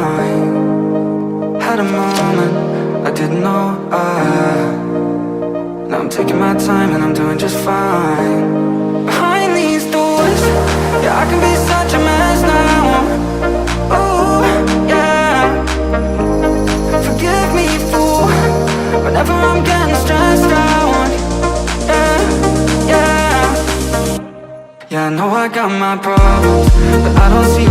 mind. Had a moment I didn't know now I'm taking my time and I'm doing just fine. Behind these doors, yeah, I can be such a mess now. Ooh, yeah. Forgive me, fool, whenever I'm getting stressed out. Yeah, yeah. Yeah, I know I got my problems, but I don't see